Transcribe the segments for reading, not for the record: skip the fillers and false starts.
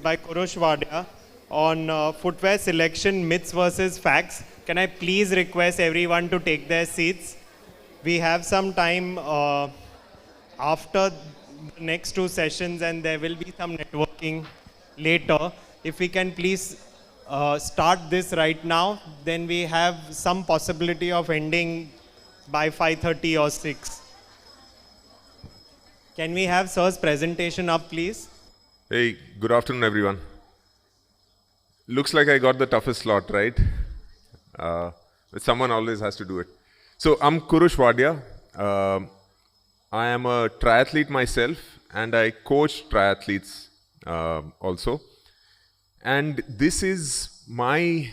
by Kurush Wadia on footwear selection, myths versus facts. Can I please request everyone to take their seats? We have some time after the next two sessions and there will be some networking later. If we can please start this right now, then we have some possibility of ending by 5:30 or 6. Can we have Sir's presentation up, please? Hey, good afternoon, everyone. Looks like I got the toughest slot, right? But someone always has to do it. So I'm Kurush Wadia. I am a triathlete myself, and I coach triathletes also. And this is my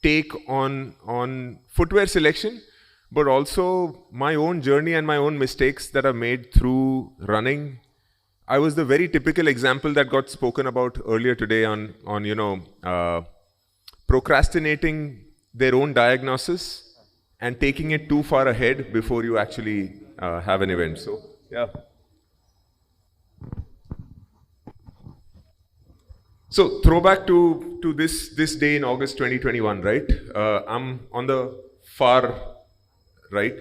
take on footwear selection, but also my own journey and my own mistakes that are made through running. I was the very typical example that got spoken about earlier today on procrastinating their own diagnosis and taking it too far ahead before you actually have an event. So, yeah. So, throwback to this day in August 2021, right? I'm on the far right.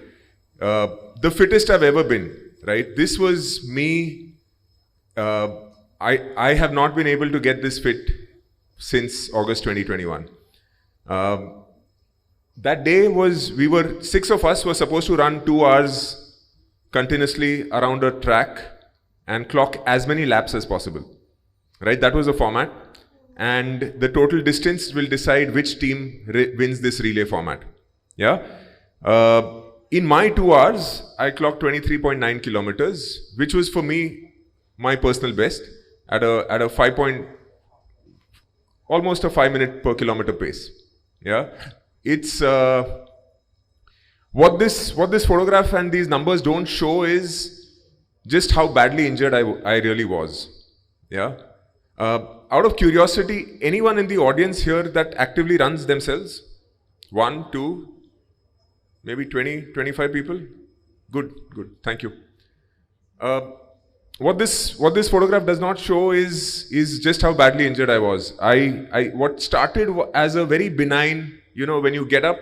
The fittest I've ever been, right? This was me. I have not been able to get this fit since August 2021. That day was, six of us were supposed to run 2 hours continuously around a track and clock as many laps as possible, right? That was the format. And the total distance will decide which team wins this relay format. Yeah. In my 2 hours, I clocked 23.9 kilometers, which was for me my personal best at a almost a 5 minute per kilometer pace. Yeah, it's what this photograph and these numbers don't show is just how badly injured I really was. Yeah. Out of curiosity, anyone in the audience here that actively runs themselves? 1, 2, maybe 20, 25 people? Good, thank you. What this photograph does not show is just how badly injured I was. What started as a very benign, when you get up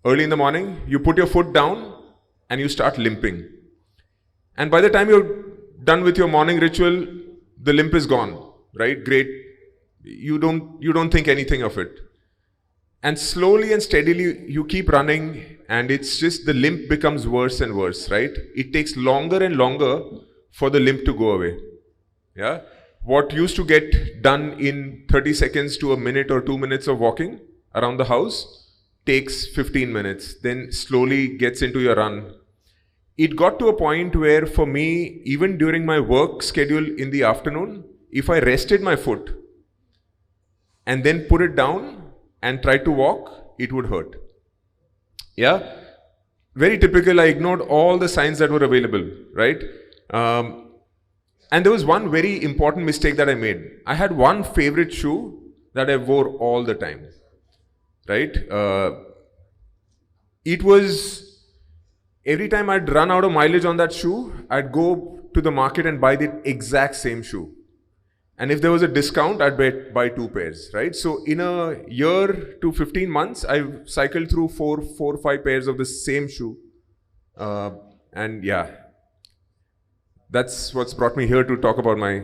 early in the morning, you put your foot down and you start limping. And by the time you're done with your morning ritual, the limp is gone, right? Great. You don't think anything of it. And slowly and steadily you keep running and it's just the limp becomes worse and worse, right? It takes longer and longer for the limp to go away. Yeah. What used to get done in 30 seconds to a minute or 2 minutes of walking around the house takes 15 minutes, then slowly gets into your run. It got to a point where for me, even during my work schedule in the afternoon, if I rested my foot and then put it down and tried to walk, it would hurt. Yeah. Very typical. I ignored all the signs that were available, right? And there was one very important mistake that I made. I had one favorite shoe that I wore all the time, right? It was, every time I'd run out of mileage on that shoe, I'd go to the market and buy the exact same shoe. And if there was a discount, I'd buy 2 pairs, right? So in a year to 15 months, I've cycled through 4 or 5 pairs of the same shoe. And yeah. That's what's brought me here to talk about my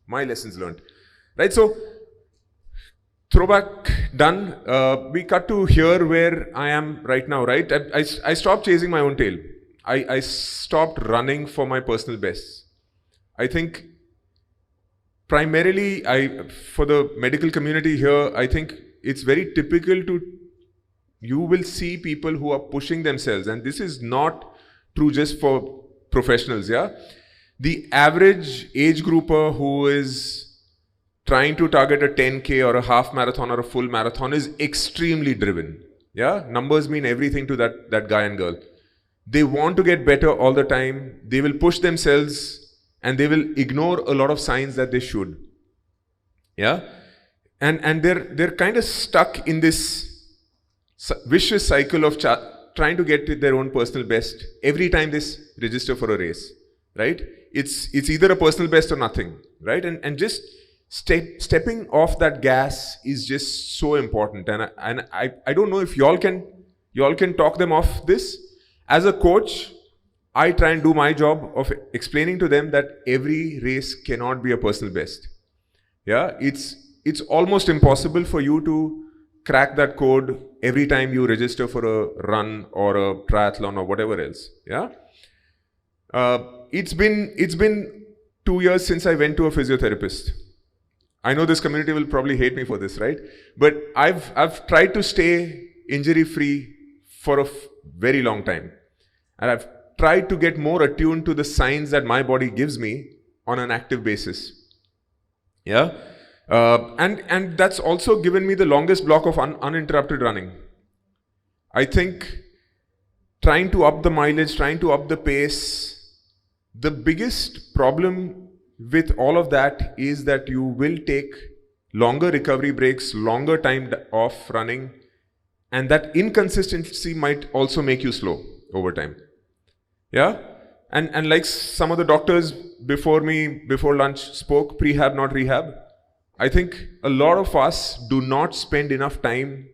lessons learned, right? So, throwback done. We cut to here where I am right now, right? I stopped chasing my own tail. I stopped running for my personal best. I think primarily for the medical community here, I think it's very typical you will see people who are pushing themselves, and this is not true just for professionals, yeah? The average age grouper who is trying to target a 10K or a half marathon or a full marathon is extremely driven, yeah? Numbers mean everything to that guy and girl. They want to get better all the time. They will push themselves and they will ignore a lot of signs that they should, yeah? And they're kind of stuck in this vicious cycle of trying to get to their own personal best every time they register for a race. right? It's either a personal best or nothing, right? And just stepping off that gas is just so important. And I don't know if y'all can talk them off this. As a coach, I try and do my job of explaining to them that every race cannot be a personal best. Yeah, it's almost impossible for you to crack that code every time you register for a run or a triathlon or whatever else. Yeah, it's been 2 years since I went to a physiotherapist. I know this community will probably hate me for this, right? But I've tried to stay injury free for a very long time, and I've tried to get more attuned to the signs that my body gives me on an active basis. Yeah, and that's also given me the longest block of uninterrupted running. I think trying to up the mileage, trying to up the pace, the biggest problem with all of that is that you will take longer recovery breaks, longer time off running, and that inconsistency might also make you slow over time. Yeah, and like some of the doctors before me, before lunch spoke, prehab not rehab. I think a lot of us do not spend enough time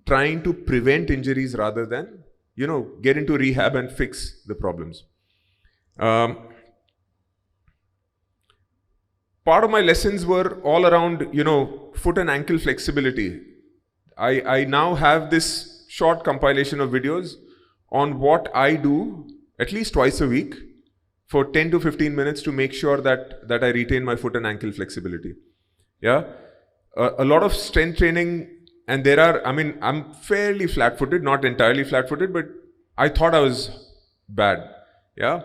trying to prevent injuries rather than, get into rehab and fix the problems. Part of my lessons were all around, foot and ankle flexibility. I now have this short compilation of videos on what I do at least twice a week for 10 to 15 minutes to make sure that I retain my foot and ankle flexibility. Yeah, a lot of strength training, and I'm fairly flat-footed, not entirely flat-footed, but I thought I was bad. Yeah,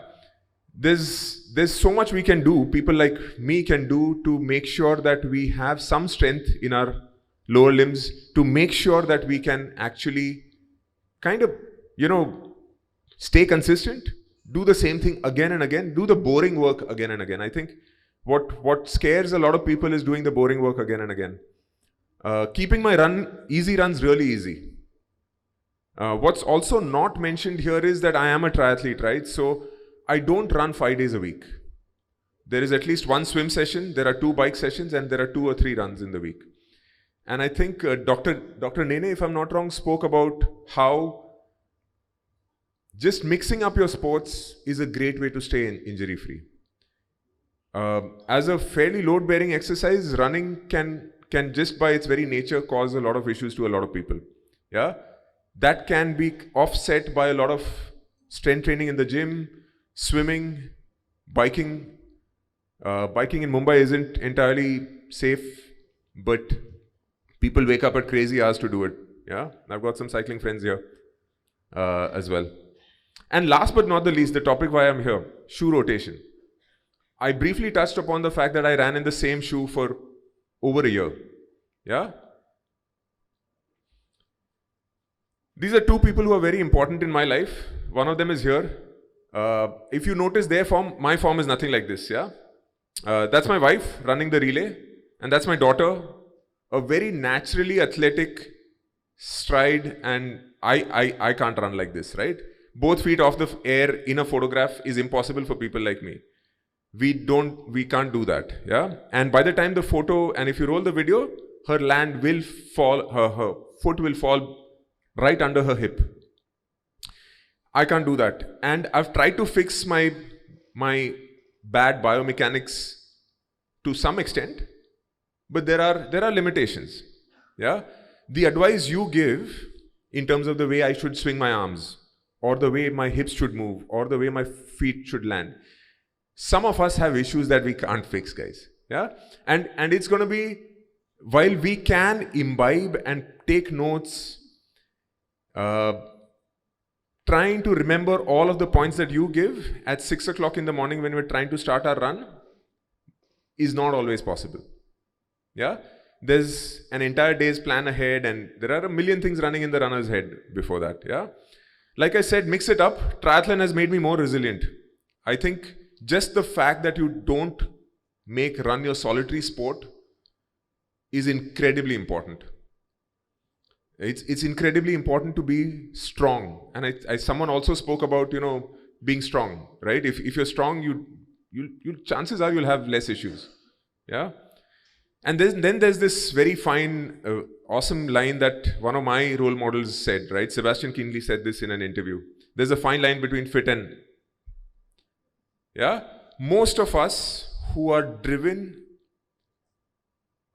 there's so much we can do, people like me can do, to make sure that we have some strength in our lower limbs, to make sure that we can actually kind of, stay consistent, do the same thing again and again, do the boring work again and again. I think what scares a lot of people is doing the boring work again and again. Keeping my easy runs really easy. What's also not mentioned here is that I am a triathlete, right? So I don't run 5 days a week. There is at least one swim session, there are 2 bike sessions, and there are 2 or 3 runs in the week. And I think Dr. Nene, if I'm not wrong, spoke about how just mixing up your sports is a great way to stay injury free. As a fairly load-bearing exercise, running can just by its very nature cause a lot of issues to a lot of people. Yeah, that can be offset by a lot of strength training in the gym, swimming, biking. Biking in Mumbai isn't entirely safe, but people wake up at crazy hours to do it. Yeah, I've got some cycling friends here as well. And last but not the least, the topic why I'm here, shoe rotation. I briefly touched upon the fact that I ran in the same shoe for over a year. Yeah? These are 2 people who are very important in my life. One of them is here. If you notice their form, my form is nothing like this. Yeah? That's my wife running the relay, and that's my daughter, a very naturally athletic stride, and I can't run like this, right? Both feet off the air in a photograph is impossible for people like me. We can't do that. Yeah, and by the time the photo, and if you roll the video, her land will fall, her foot will fall right under her hip. I can't do that, and I've tried to fix my bad biomechanics to some extent, but there are limitations. Yeah, the advice you give in terms of the way I should swing my arms, or the way my hips should move, or the way my feet should land, some of us have issues that we can't fix, guys. Yeah, and it's going to be, while we can imbibe and take notes, trying to remember all of the points that you give at 6 o'clock in the morning when we're trying to start our run is not always possible. Yeah, there's an entire day's plan ahead, and there are a million things running in the runner's head before that. Yeah, like I said, mix it up. Triathlon has made me more resilient. I think just the fact that you don't run your solitary sport is incredibly important. It's incredibly important to be strong. And someone also spoke about, being strong, right? If you're strong, you chances are you'll have less issues. Yeah. And then there's this very fine, awesome line that one of my role models said, right? Sebastian Kini said this in an interview. There's a fine line between fit and, yeah? Most of us who are driven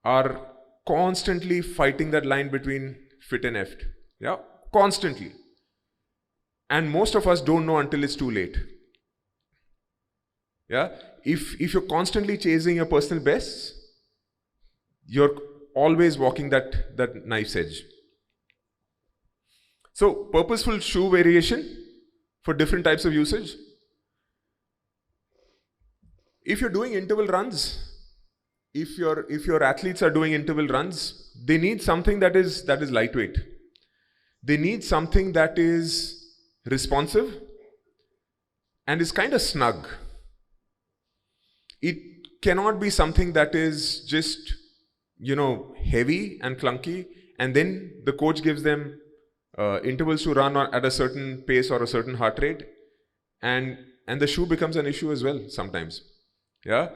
are constantly fighting that line between fit and effed. Yeah? Constantly. And most of us don't know until it's too late. Yeah? If you're constantly chasing your personal bests, you're always walking that knife's edge. So, purposeful shoe variation for different types of usage. If you're doing interval runs, if your athletes are doing interval runs, they need something that is lightweight. They need something that is responsive and is kind of snug. It cannot be something that is just, heavy and clunky, and then the coach gives them intervals to run at a certain pace or a certain heart rate, and the shoe becomes an issue as well sometimes. Yeah,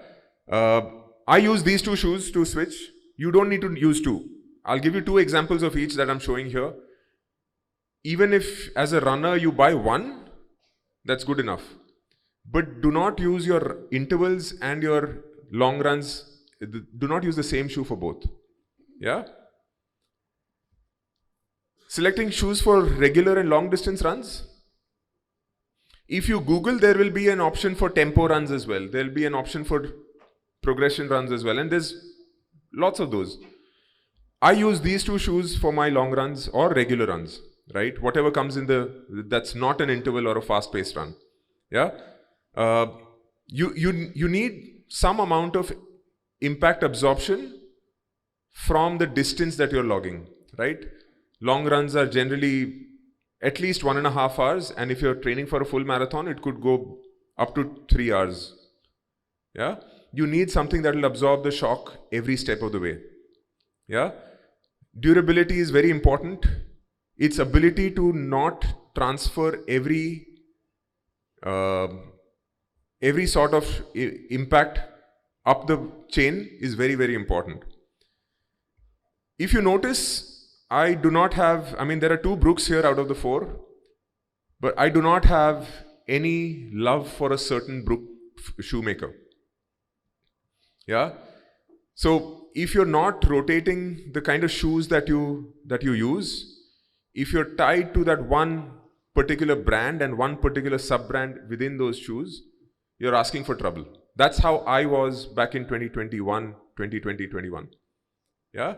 I use these two shoes to switch. You don't need to use two. I'll give you two examples of each that I'm showing here. Even if as a runner you buy one, that's good enough. But do not use your intervals and your long runs. Do not use the same shoe for both. Yeah. Selecting shoes for regular and long distance runs. If you Google, there will be an option for tempo runs as well. There will be an option for progression runs as well. And there's lots of those. I use these two shoes for my long runs or regular runs, right? Whatever comes in that's not an interval or a fast-paced run. Yeah. You need some amount of impact absorption from the distance that you're logging, right? Long runs are generally at least 1.5 hours, and if you're training for a full marathon, it could go up to 3 hours. Yeah, you need something that will absorb the shock every step of the way. Yeah, durability is very important. Its ability to not transfer every sort of impact up the chain is very, very important. If you notice, I do not have, there are 2 Brooks here out of the 4, but I do not have any love for a certain Brook shoemaker. Yeah. So if you're not rotating the kind of shoes that you use, if you're tied to that one particular brand and one particular sub-brand within those shoes, you're asking for trouble. That's how I was back in 2021. Yeah.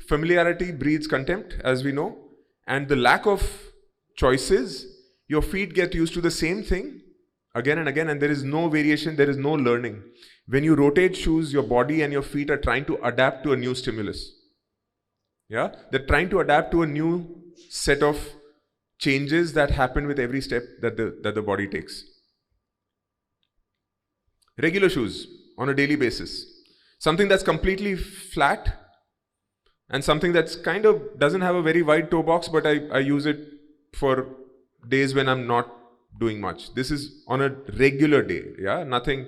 Familiarity breeds contempt, as we know, and the lack of choices, your feet get used to the same thing again and again, and there is no variation, there is no learning. When you rotate shoes, your body and your feet are trying to adapt to a new stimulus. Yeah, they're trying to adapt to a new set of changes that happen with every step that the body takes. Regular shoes on a daily basis. Something that's completely flat and something that's kind of doesn't have a very wide toe box, but I use it for days when I'm not doing much. This is on a regular day. Yeah, nothing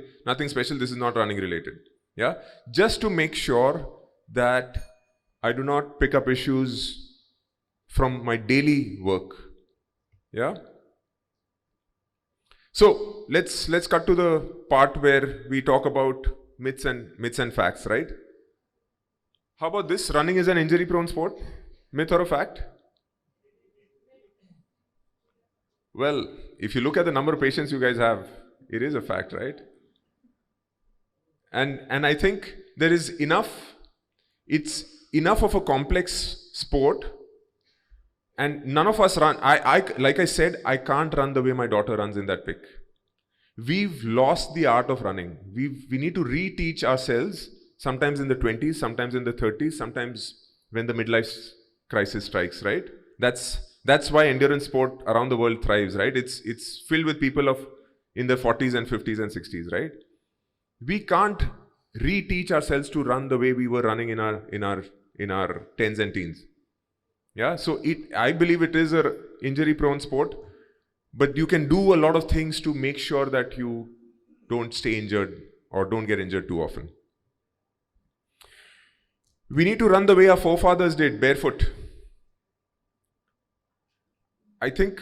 special. This is not running related. Yeah, just to make sure that I do not pick up issues from my daily work. Yeah. So let's cut to the part where we talk about myths and facts, right? How about this? Running is an injury-prone sport. Myth or a fact? Well, if you look at the number of patients you guys have, it is a fact, right? And I think there is enough. It's enough of a complex sport, and none of us run. Like I said, I can't run the way my daughter runs in that pic. We've lost the art of running. We need to reteach ourselves. Sometimes in the 20s, sometimes in the 30s, sometimes when the midlife crisis strikes, right? That's why endurance sport around the world thrives, right? It's filled with people in their 40s and 50s and 60s, right? We can't reteach ourselves to run the way we were running in our 10s and teens. Yeah, so I believe it is a injury-prone sport. But you can do a lot of things to make sure that you don't stay injured or don't get injured too often. We need to run the way our forefathers did, barefoot. I think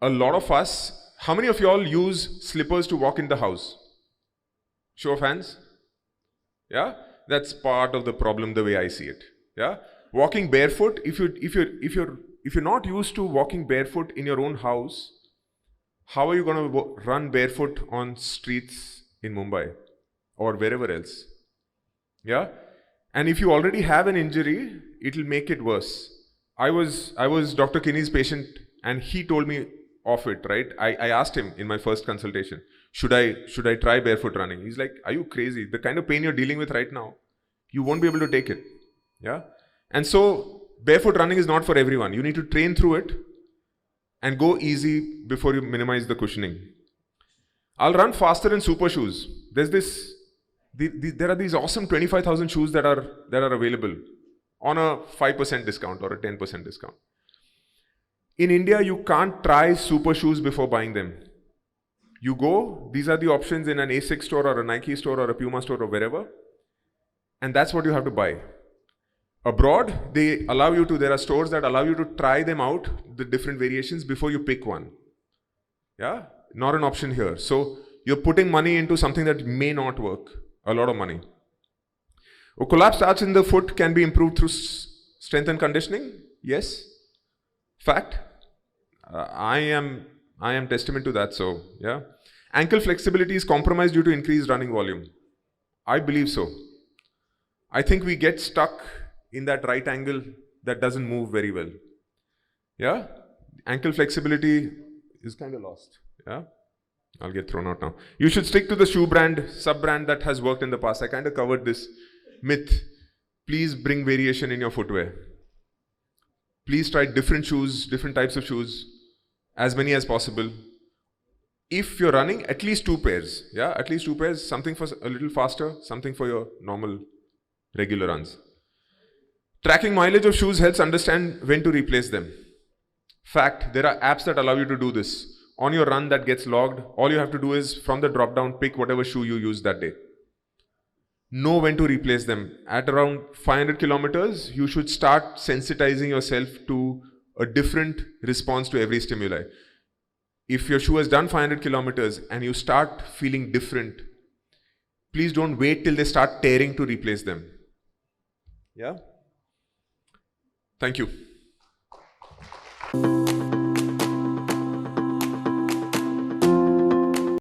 a lot of us, how many of y'all use slippers to walk in the house? Show of hands? Yeah? That's part of the problem the way I see it. Yeah? Walking barefoot, if you're not used to walking barefoot in your own house, how are you going to run barefoot on streets in Mumbai or wherever else? Yeah? And if you already have an injury, it'll make it worse. I was Dr. Kini's patient and he told me off it, right? I asked him in my first consultation, should I try barefoot running? He's like, are you crazy? The kind of pain you're dealing with right now, you won't be able to take it. Yeah? And so barefoot running is not for everyone. You need to train through it and go easy before you minimize the cushioning. I'll run faster in super shoes. There are these awesome 25,000 shoes that are available on a 5% discount or a 10% discount. In India, you can't try super shoes before buying them. You go, these are the options in an ASICS store or a Nike store or a Puma store or wherever, and that's what you have to buy. Abroad, there are stores that allow you to try them out, the different variations, before you pick one. Yeah? Not an option here. So, you're putting money into something that may not work. A lot of money. A collapsed arch in the foot can be improved through strength and conditioning. Yes. Fact. I am testament to that. So, yeah. Ankle flexibility is compromised due to increased running volume. I believe so. I think we get stuck in that right angle that doesn't move very well. Yeah? Ankle flexibility is kind of lost. Yeah? I'll get thrown out now. You should stick to the shoe brand, sub-brand that has worked in the past. I kind of covered this myth. Please bring variation in your footwear. Please try different shoes, different types of shoes, as many as possible. If you're running, at least 2 pairs. Yeah, at least 2 pairs, something for a little faster, something for your normal, regular runs. Tracking mileage of shoes helps understand when to replace them. Fact, there are apps that allow you to do this. On your run that gets logged, all you have to do is from the drop down, pick whatever shoe you used that day. Know when to replace them. At around 500 kilometers, you should start sensitizing yourself to a different response to every stimuli. If your shoe has done 500 kilometers and you start feeling different, please don't wait till they start tearing to replace them. Yeah? Thank you.